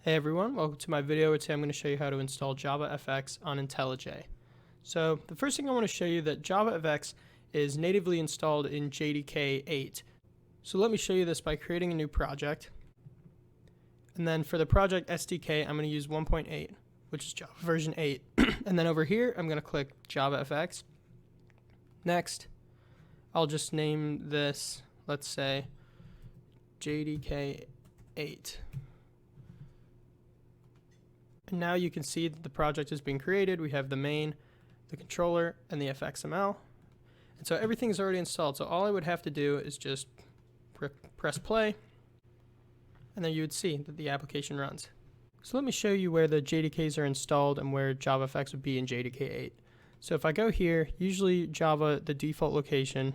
Hey everyone, welcome to my video where today I'm going to show you how to install JavaFX on IntelliJ. So the first thing I want to show you that JavaFX is natively installed in JDK 8. So let me show you this by creating a new project. And then for the project SDK, I'm going to use 1.8, which is Java version 8. And then over here, I'm going to click JavaFX. Next, I'll just name this, let's say, JDK 8. And now you can see that the project is being created. We have the main, the controller, and the fxml. And so everything is already installed. So all I would have to do is just press play, and then you would see that the application runs. So let me show you where the JDKs are installed and where JavaFX would be in JDK 8. So if I go here, usually Java, the default location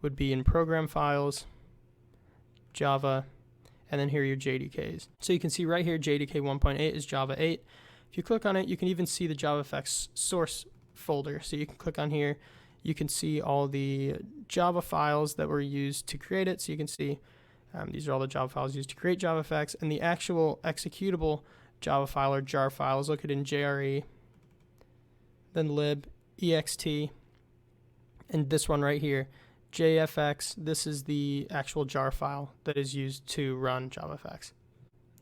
would be in Program Files, Java, and then here are your JDKs. So you can see right here, JDK 1.8 is Java 8. If you click on it, you can even see the JavaFX source folder. So you can click on here, you can see all the Java files that were used to create it. So you can see these are all the Java files used to create JavaFX, and the actual executable Java file or jar file is located in JRE, then lib, ext, and this one right here, JFX. This is the actual jar file that is used to run JavaFX.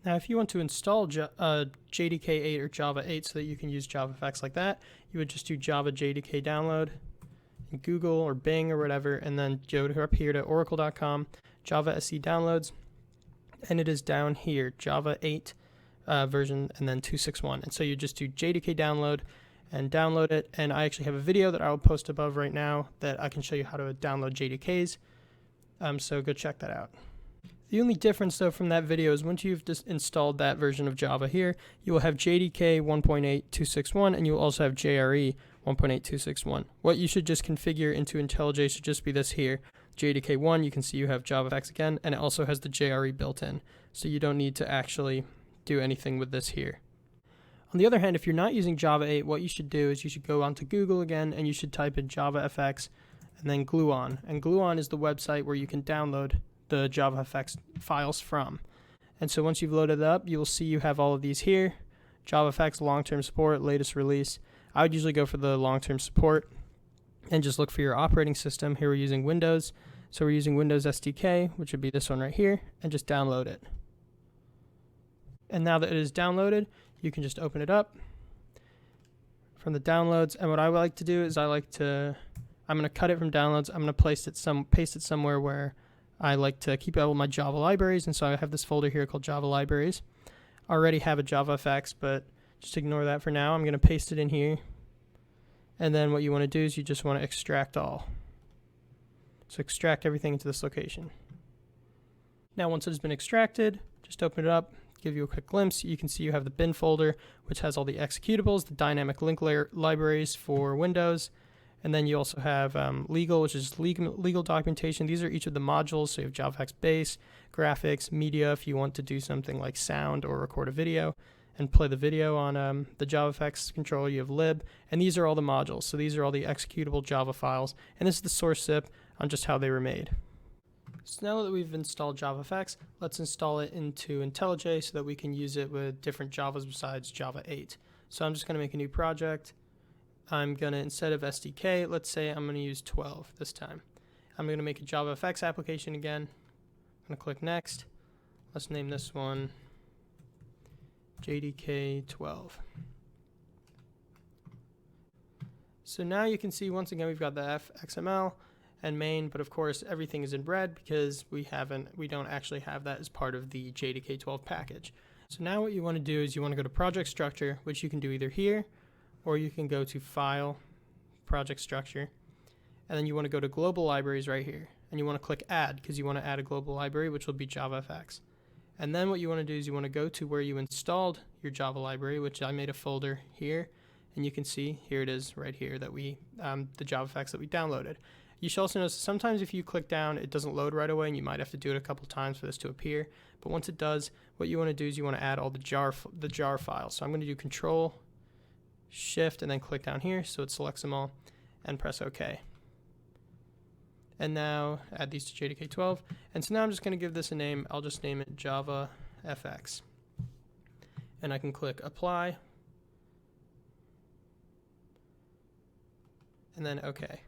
Now, if you want to install JDK 8 or Java 8 so that you can use JavaFX like that, you would just do Java JDK download in Google or Bing or whatever, and then go up here to oracle.com, Java SE downloads, and it is down here, Java 8 version, and then 261. And so you just do JDK download and download it, and I actually have a video that I will post above right now that I can show you how to download JDKs, so go check that out. The only difference though from that video is once you've just installed that version of Java here, you will have JDK 1.8.261 and you will also have JRE 1.8.261. What you should just configure into IntelliJ should just be this here, JDK 1, you can see you have JavaFX again, and it also has the JRE built in, so you don't need to actually do anything with this here. On the other hand, if you're not using Java 8, what you should do is you should go onto Google again and you should type in JavaFX and then Gluon. And Gluon is the website where you can download the JavaFX files from. And so once you've loaded it up, you will see you have all of these here. JavaFX long-term support, latest release. I would usually go for the long-term support and just look for your operating system. Here we're using Windows. So we're using Windows SDK, which would be this one right here, and just download it. And now that it is downloaded, you can just open it up from the downloads. And what I like to do is I'm going to cut it from downloads. I'm going to paste it somewhere where I like to keep all my Java libraries. And so I have this folder here called Java Libraries. I already have a JavaFX, but just ignore that for now. I'm going to paste it in here. And then what you want to do is you just want to extract all. So extract everything into this location. Now once it has been extracted, just open it up. Give you a quick glimpse, you can see you have the bin folder, which has all the executables, the dynamic link libraries for Windows, and then you also have legal, which is legal documentation. These are each of the modules, so you have JavaFX base, graphics, media, if you want to do something like sound or record a video and play the video on the JavaFX controller. You have lib, and these are all the modules, so these are all the executable Java files, and this is the source zip on just how they were made. So now that we've installed JavaFX, let's install it into IntelliJ so that we can use it with different Javas besides Java 8. So I'm just going to make a new project. I'm going to, instead of SDK, let's say I'm going to use 12 this time. I'm going to make a JavaFX application again. I'm going to click Next. Let's name this one JDK 12. So now you can see once again we've got the fxml and main, but of course everything is in red because we don't actually have that as part of the JDK 12 package. So now what you want to do is you want to go to project structure, which you can do either here or you can go to file, project structure, and then you want to go to global libraries right here, and you want to click add because you want to add a global library, which will be JavaFX. And then what you want to do is you want to go to where you installed your Java library, which I made a folder here, and you can see here it is right here that the JavaFX that we downloaded. You should also notice sometimes if you click down, it doesn't load right away, and you might have to do it a couple times for this to appear. But once it does, what you want to do is you want to add all the jar files. So I'm going to do Control, Shift, and then click down here so it selects them all, and press OK. And now add these to JDK 12. And so now I'm just going to give this a name. I'll just name it JavaFX. and I can click apply, and then OK.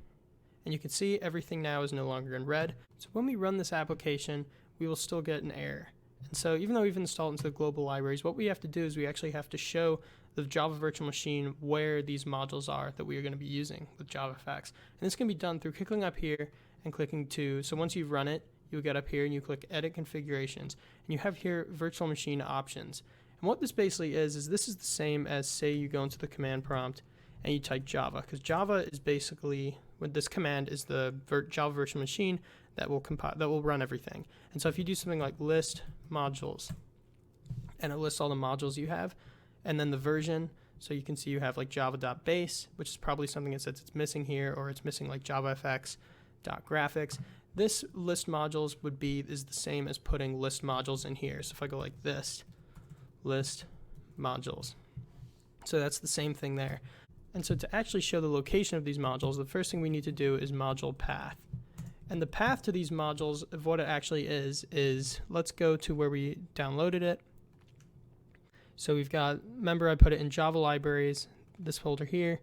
And you can see everything now is no longer in red. So when we run this application, we will still get an error. And so even though we've installed into the global libraries, what we have to do is we actually have to show the Java virtual machine where these modules are that we are going to be using with JavaFX. And this can be done through clicking up here and clicking to, so once you've run it, you'll get up here and you click Edit Configurations. And you have here Virtual Machine Options. And what this basically is this is the same as, say, you go into the command prompt and you type Java, because Java is basically, with this command is the Java virtual machine that will run everything. And so if you do something like list modules, and it lists all the modules you have, and then the version, so you can see you have like java.base, which is probably something that says it's missing here, or it's missing like JavaFX.graphics. This list modules is the same as putting list modules in here. So if I go like this, list modules. So that's the same thing there. And so to actually show the location of these modules, the first thing we need to do is module path. And the path to these modules of what it actually is let's go to where we downloaded it. So we've got, remember I put it in Java libraries, this folder here,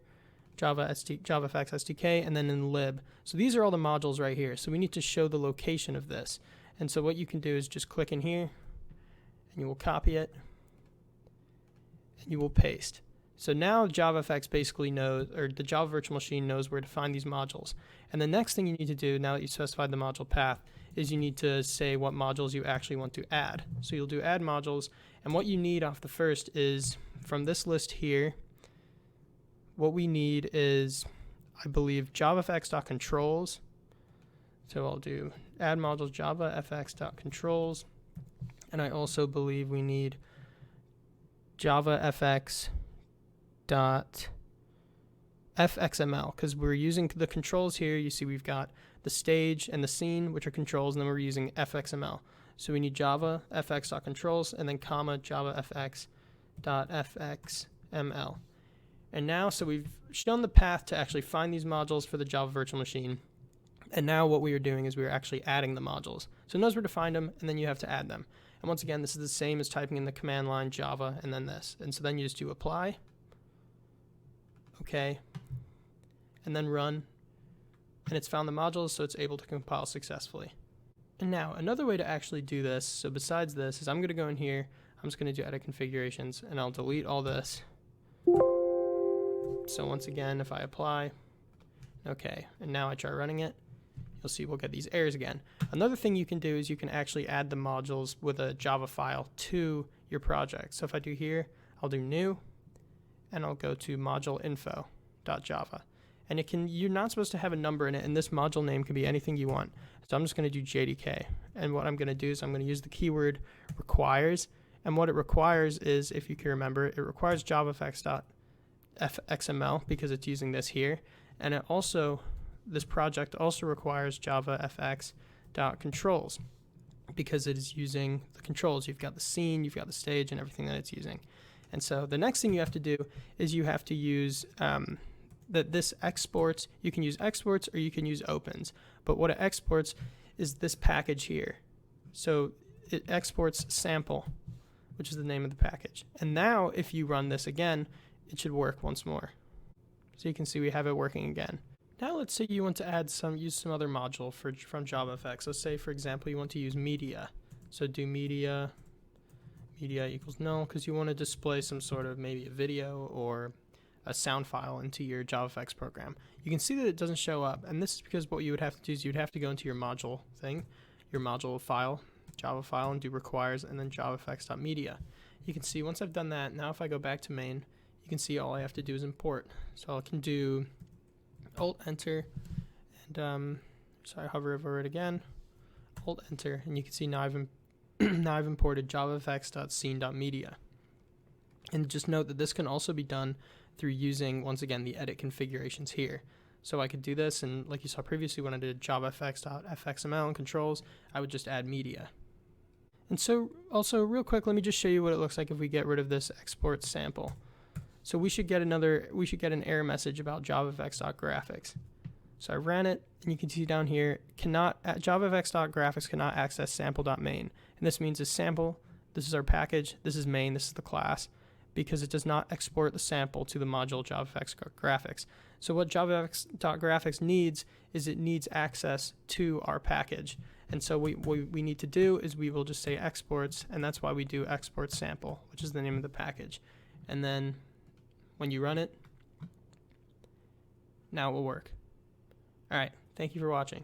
JavaFX SDK, and then in lib. So these are all the modules right here. So we need to show the location of this. And so what you can do is just click in here, and you will copy it, and you will paste. So now JavaFX basically knows, or the Java virtual machine knows where to find these modules. And the next thing you need to do, now that you've specified the module path, is you need to say what modules you actually want to add. So you'll do add modules, and what you need off the first is, from this list here, what we need is, I believe, JavaFX.controls. So I'll do add modules JavaFX.controls, and I also believe we need JavaFX.fxml, because we're using the controls here. You see we've got the stage and the scene, which are controls, and then we're using fxml. So we need JavaFX.controls and then comma JavaFX.fxml. And now, so we've shown the path to actually find these modules for the Java virtual machine. And now what we are doing is we are actually adding the modules. So it knows where to find them, and then you have to add them. And once again, this is the same as typing in the command line Java and then this. And so then you just do apply, OK, and then run. And it's found the modules, so it's able to compile successfully. And now another way to actually do this, so besides this, is I'm going to go in here, I'm just going to do edit configurations, and I'll delete all this. So once again, if I apply, OK, and now I try running it, you'll see we'll get these errors again. Another thing you can do is you can actually add the modules with a Java file to your project. So if I do here, I'll do new, and I'll go to module-info.java. And you're not supposed to have a number in it, and this module name can be anything you want. So I'm just going to do JDK. And what I'm going to do is I'm going to use the keyword requires. And what it requires is, if you can remember, it requires JavaFX.fxml because it's using this here. And it also, this project also requires JavaFX.controls because it is using the controls. You've got the scene, you've got the stage, and everything that it's using. And so the next thing you have to do is you have to use this exports. You can use exports or you can use opens. But what it exports is this package here. So it exports sample, which is the name of the package. And now if you run this again, it should work once more. So you can see we have it working again. Now let's say you want to use some other module from JavaFX. Let's say, for example, you want to use media. So do media equals null, because you want to display some sort of maybe a video or a sound file into your JavaFX program. You can see that it doesn't show up, and this is because what you would have to do is you'd have to go into your module thing, your module file, Java file, and do requires, and then JavaFX.media. You can see once I've done that, now if I go back to main, you can see all I have to do is import. So I can do Alt-Enter, and so I hover over it again, Alt-Enter, and you can see now I've imported JavaFX.scene.media. And just note that this can also be done through using, once again, the edit configurations here. So I could do this, and like you saw previously when I did JavaFX.fxml and controls, I would just add media. And so also real quick, let me just show you what it looks like if we get rid of this export sample. So we should get an error message about JavaFX.graphics. So I ran it, and you can see down here, JavaFX.graphics cannot access sample.main. And this means a sample, this is our package, this is main, this is the class. because it does not export the sample to the module JavaFX graphics. So what JavaFX.graphics needs is it needs access to our package. And so what we need to do is we will just say exports, and that's why we do export sample, which is the name of the package. And then when you run it, now it will work. All right, thank you for watching.